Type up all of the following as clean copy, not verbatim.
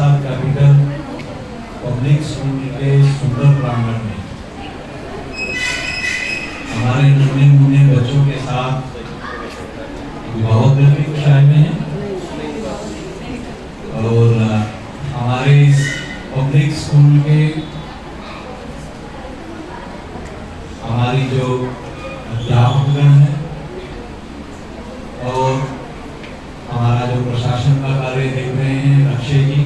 प्रसाद capital public school के सुंदर प्रांगण में हमारे नन्हे मुन्ने बच्चों के साथ अभिभावक भी कुछ आए हुए हैं और हमारे इस पब्लिक स्कूल के हमारी जो अध्यापकगण है और हमारा जो प्रशासन का कार्य देख रहे हैं अक्षय जी,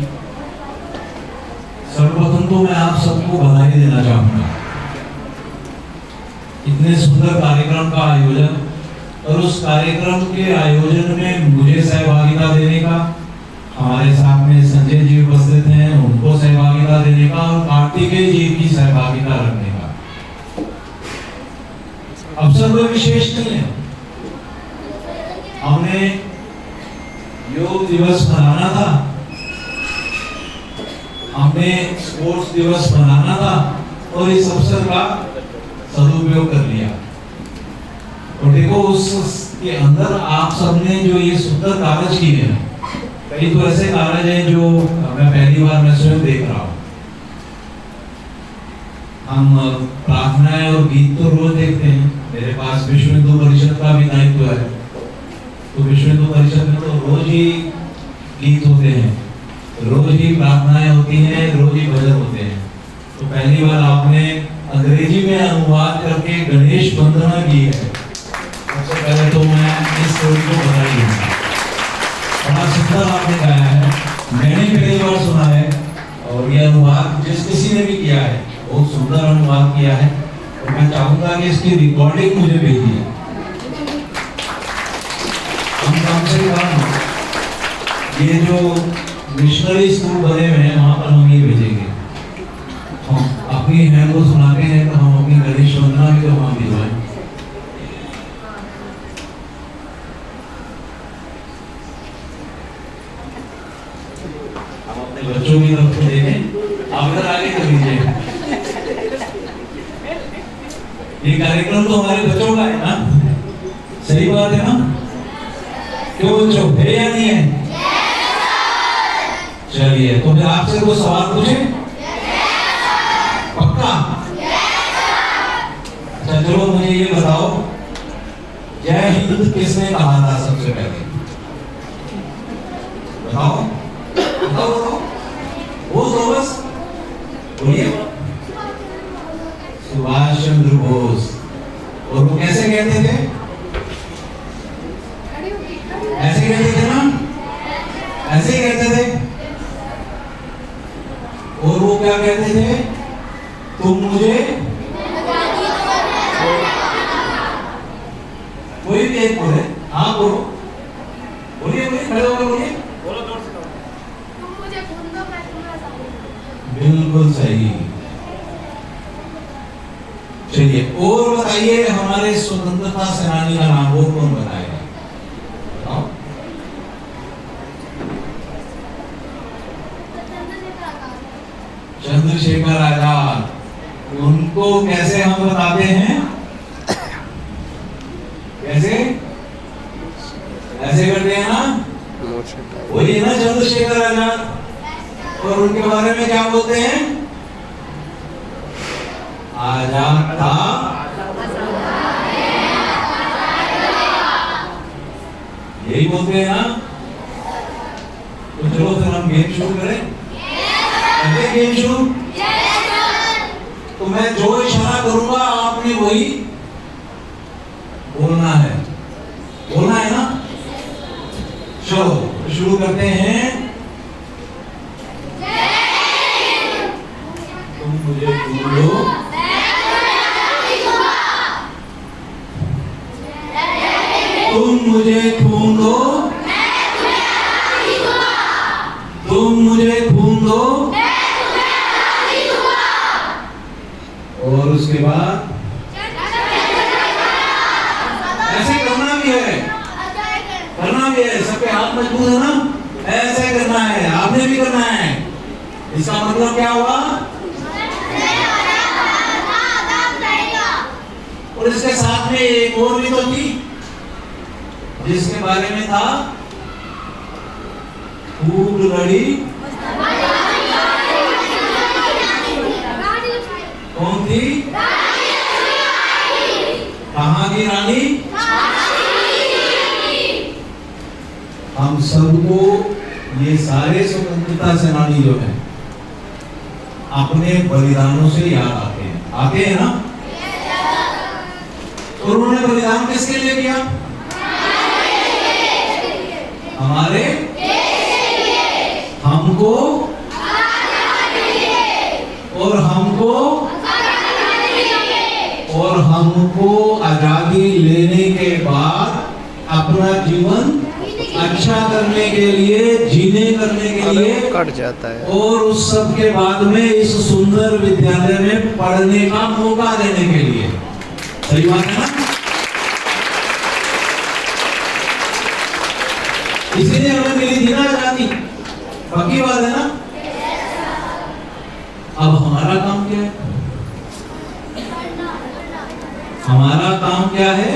सर्वप्रथम तो मैं आप सबको बधाई देना चाहूंगा इतने सुंदर कार्यक्रम का आयोजन और उस कार्यक्रम के आयोजन में मुझे सहभागिता देने का, हमारे साथ में संजय जी उपस्थित हैं उनको सहभागिता देने का और कार्तिकेय जी की सहभागिता रखने का अवसर कोई विशेष नहीं है। हमने योग दिवस मनाना था, हमने स्पोर्ट्स दिवस मनाना था और इस अवसर का सदुपयोग कर लिया। और देखो उसके अंदर आप सबने जो ये सुंदर कागज किए हैं, कई तो ऐसे कागज हैं जो मैं पहली बार मैं स्वयं देख रहा हूँ। हम प्रार्थनाएं और गीत तो रोज देखते हैं, मेरे पास विश्व हिंदू परिषद का भी दायित्व है, तो विश्व हिंदू परिषद में तो रोज ही गीत होते हैं, रोज ही प्रार्थनाएं होती हैं, रोज ही भजन होते हैं। तो पहली बार आपने अंग्रेजी में अनुवाद करके गणेश वंदना की है। सबसे पहले तो मैं इस स्टोरी को बधाई दूंगा, बड़ा सुंदर आपने गाया है, मैंने पहली बार सुना है और ये अनुवाद जिस किसी ने भी किया है बहुत सुंदर अनुवाद किया है। और मैं चाहूंगा कि इसकी रिकॉर्डिंग मुझे भेजिए, हम कम से कम ये जो मिशनरी स्कूल बने हुए हैं वहां पर हम ये भेजेंगे। हम अपनी हैं को सुनाते हैं तो हम अपनी गणेश वंदना भी तो वहां भिजवाएं। हम अपने बच्चों की तरफ से देखें, आप इधर आगे कर लीजिए। ये कार्यक्रम तो हमारे बच्चों का है ना, सही बात है ना? क्यों बच्चों, है या नहीं है? चलिए तो मैं आपसे कोई सवाल पूछे? पक्का? अच्छा चलो मुझे ये बताओ, जय हिंद किसने कहा था सबसे पहले? बताओ बताओ बताओ, वो तो बस बोलिए। सुभाष चंद्र बोस। और वो कैसे कहते थे? ऐसे कहते थे ना, ऐसे ही कहते थे। और वो क्या कहते थे? तुम मुझे, कोई भी एक बोले, हाँ बोलो, बोलिए बोलिए, खड़े होकर बोलिए, तुम मुझे खून दो मैं तुम्हें साथ। बिल्कुल सही। चलिए और बताइए, हमारे स्वतंत्रता सेनानी का नाम वो कौन बताएगा? बताओ। चंद्रशेखर आजाद। उनको कैसे हम बताते हैं? कैसे? ऐसे करते हैं ना, वही ना चंद्रशेखर आजाद। और उनके बारे में क्या बोलते हैं? आजाद था यही बोलते हैं ना। तो चलो फिर हम गेम शुरू करें। गेम शुरू। तो मैं जो इशारा करूंगा आपने वही बोलना है, बोलना है ना। चलो शुरू करते हैं। तुम मुझे ढूंढो, तुम मुझे ढूंढो, तुम मुझे ढूंढो। और उसके बाद ऐसे करना भी है, करना भी है। सबके हाथ मजबूत है ना, ऐसे करना है, आपने भी करना है। इसका मतलब क्या हुआ? और इसके साथ में एक और भी तो थी जिसके बारे में था, खूब लड़ी झांसी रानी हम सबको ये सारे स्वतंत्रता सेनानी जो है अपने बलिदानों से याद आते हैं ना। और उन्होंने बलिदान किसके लिए किया? हमारे हमको और हमको आजादी लेने के बाद अपना जीवन अच्छा करने के लिए, जीने करने के लिए कट जाता है, और उस सब के बाद में इस सुंदर विद्यालय में पढ़ने का मौका देने के लिए। सही बात है ना? इसीलिए हमें मिली थी ना आजादी, पक्की बात है ना। अब हमारा काम क्या है? हमारा काम क्या है?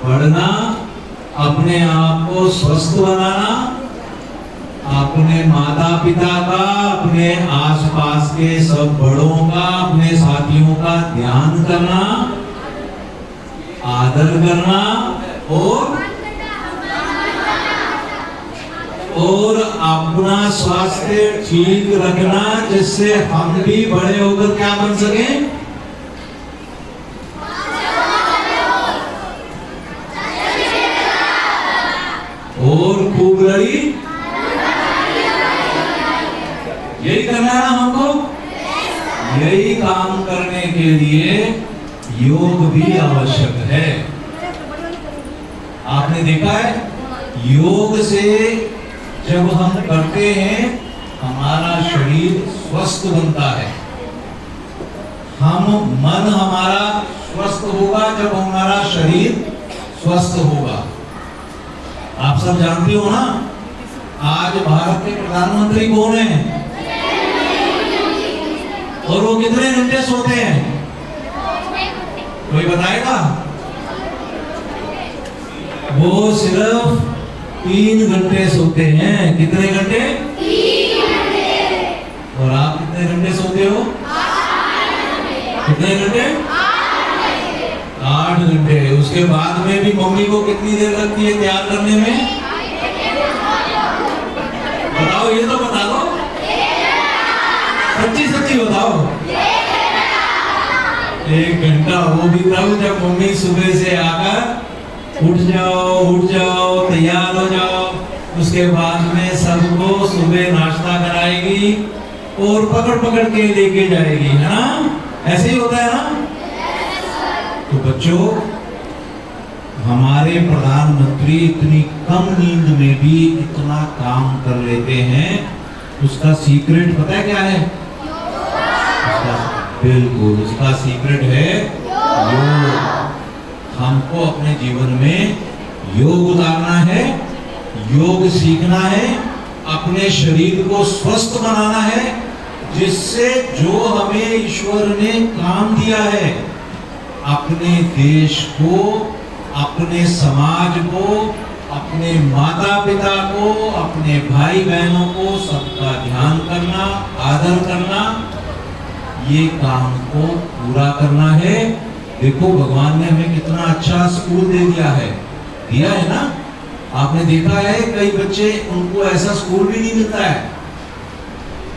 पढ़ना, अपने आप को स्वस्थ बनाना, अपने माता पिता का, अपने आसपास के सब बड़ों का, अपने साथियों का ध्यान करना, आदर करना और अपना स्वास्थ्य ठीक रखना, जिससे हम भी बड़े होकर क्या बन सकें? और खूब लड़ी, यही करना है ना हमको। यही काम करने के लिए योग भी आवश्यक है। आपने देखा है, योग से जब हम करते हैं हमारा शरीर स्वस्थ बनता है। मन हमारा स्वस्थ होगा जब हमारा शरीर स्वस्थ होगा। आप सब जानते हो ना, आज भारत के प्रधानमंत्री कौन हैं? और वो कितने घंटे सोते हैं? कोई बताएगा? वो सिर्फ 3 घंटे सोते हैं। कितने घंटे? 3 घंटे। और आप कितने घंटे सोते हो? 8 घंटे। कितने घंटे? 8 घंटे। उसके बाद में भी मम्मी को कितनी देर लगती है तैयार करने में? बताओ, ये तो बता दो, सच्ची सच्ची बताओ। 1 घंटा। वो भी तब जब मम्मी सुबह से आकर उठ जाओ, तैयार हो जाओ। उसके बाद में सबको सुबह नाश्ता कराएगी और पकड़ के लेके जाएगी, है ना? ऐसे ही होता है ना? तो बच्चों, हमारे प्रधानमंत्री इतनी कम नींद में भी इतना काम कर लेते हैं। उसका सीक्रेट पता है क्या है? बिल्कुल, उसका सीक्रेट है योग। हमको अपने जीवन में योग उतारना है, योग सीखना है, अपने शरीर को स्वस्थ बनाना है, जिससे जो हमें ईश्वर ने काम दिया है, अपने देश को, अपने समाज को, अपने माता पिता को, अपने भाई बहनों को, सबका ध्यान करना, आदर करना, ये काम को पूरा करना है। देखो, भगवान ने हमें कितना अच्छा स्कूल दे दिया है ना? आपने देखा है कई बच्चे, उनको ऐसा स्कूल भी नहीं मिलता है।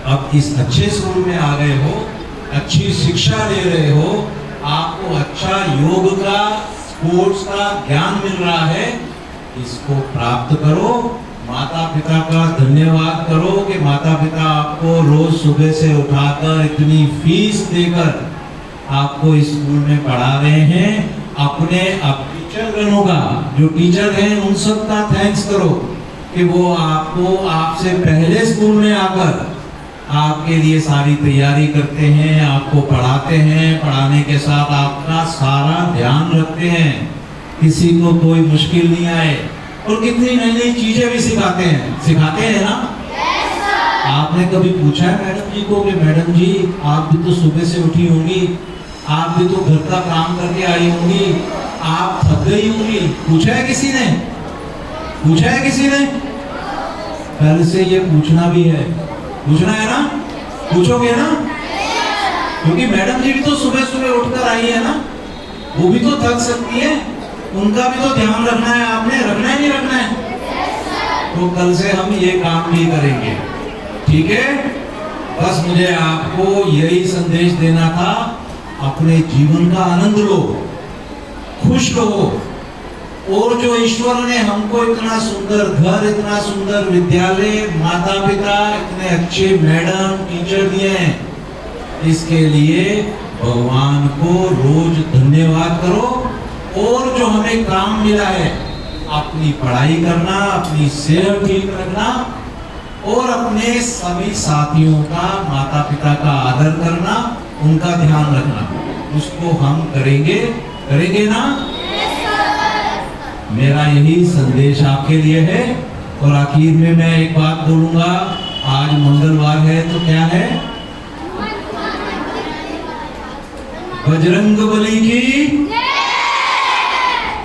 अब इस अच्छे स्कूल में आ गए हो, अच्छी शिक्षा ले रहे हो, आपको अच्छा योग का, स्पोर्ट्स का ज्ञान मिल रहा है, इसको प्राप्त करो। माता पिता का धन्यवाद करो कि माता पिता आपको रोज सुबह से उठाकर इतनी फीस देकर आपको इस स्कूल में पढ़ा रहे हैं। अपने टीचर गणों का, जो टीचर हैं, उन सब का थैंक्स करो कि वो आपको आपसे पहले स्कूल में आकर आपके लिए सारी तैयारी करते हैं, आपको पढ़ाते हैं, पढ़ाने के साथ आपका सारा ध्यान रखते हैं, किसी को कोई मुश्किल नहीं आए, और कितनी नई नई चीजें भी सिखाते हैं ना? आपने कभी पूछा है मैडम जी को कि मैडम जी, आप भी तो सुबह से उठी होंगी, आप भी तो घर का काम करके आई होंगी, आप थक गई होंगी? पूछा है किसी ने? कल से ये पूछना भी है, पूछना है ना? पूछोगे ना? क्योंकि मैडम जी भी तो सुबह सुबह उठकर आई है ना? वो भी तो थक सकती है, उनका भी तो ध्यान रखना है, आपने रखना है नहीं रखना है? तो कल से हम ये काम भी करेंगे, ठीक है? बस मुझे आपको यही संदेश देना था, अपने जीवन का आनंद लो, खुश रहो, और जो ईश्वर ने हमको इतना सुंदर घर, इतना सुंदर विद्यालय, माता पिता, इतने अच्छे मैडम टीचर दिए हैं, इसके लिए भगवान को रोज धन्यवाद करो। और जो हमें काम मिला है, अपनी पढ़ाई करना, अपनी सेहत ठीक रखना, और अपने सभी साथियों का, माता पिता का आदर करना, उनका ध्यान रखना, उसको हम करेंगे, करेंगे ना? मेरा यही संदेश आपके लिए है। और आखिर में मैं एक बात बोलूंगा, आज मंगलवार है तो क्या है? बजरंगबली की,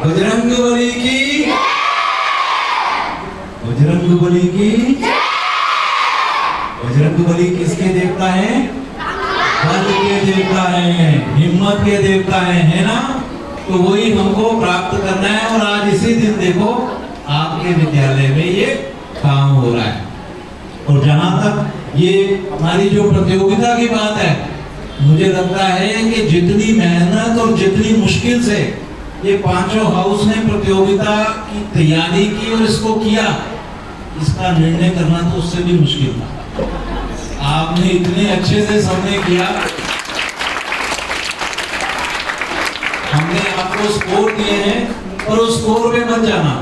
बजरंगबली की, बजरंगबली की। बजरंगबली किसके देवता हैं? बल के देवता हैं, हिम्मत के देवता हैं, है ना? तो वही हमको प्राप्त करना है। और आज इसी दिन देखो आपके विद्यालय में ये काम हो रहा है। और जहां तक ये हमारी जो प्रतियोगिता की बात है, मुझे लगता है कि जितनी मेहनत और जितनी मुश्किल से ये पांचों हाउस ने प्रतियोगिता की तैयारी की और इसको किया, इसका निर्णय करना तो उससे भी मुश्किल था। आपने इतने अच्छे से सबने किया। हमने आपको स्कोर दिए हैं, पर उस स्कोर पे मत जाना।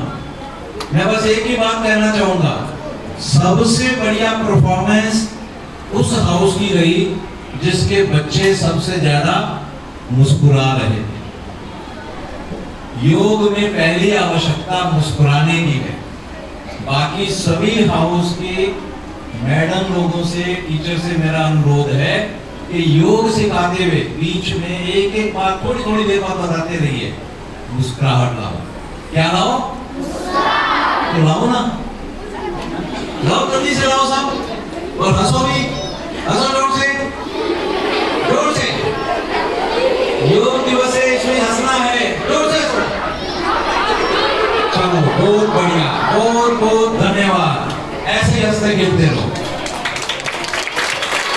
मैं बस एक ही बात कहना चाहूंगा, सबसे बढ़िया परफॉर्मेंस उस हाउस की रही जिसके बच्चे सबसे ज्यादा मुस्कुरा रहे थे। योग में पहली आवश्यकता मुस्कुराने की है। बाकी सभी हाउस के मैडम लोगों से, टीचर से मेरा अनुरोध है कि योग सिखाते हुए बीच में एक एक बात थोड़ी थोड़ी देर बाद बताते रहिए। मुस्कुराहट लाओ। क्या लाओ? तो लाओ ना, लाओ, जल्दी से लाओ सब। और हंसो भी, हंसो जोर से, जोर से। योग दिवस है, इसमें हंसना है, जोर से हंसो। चलो, बहुत बढ़िया, बहुत बहुत धन्यवाद। ऐसे हंसते खेलते रहो।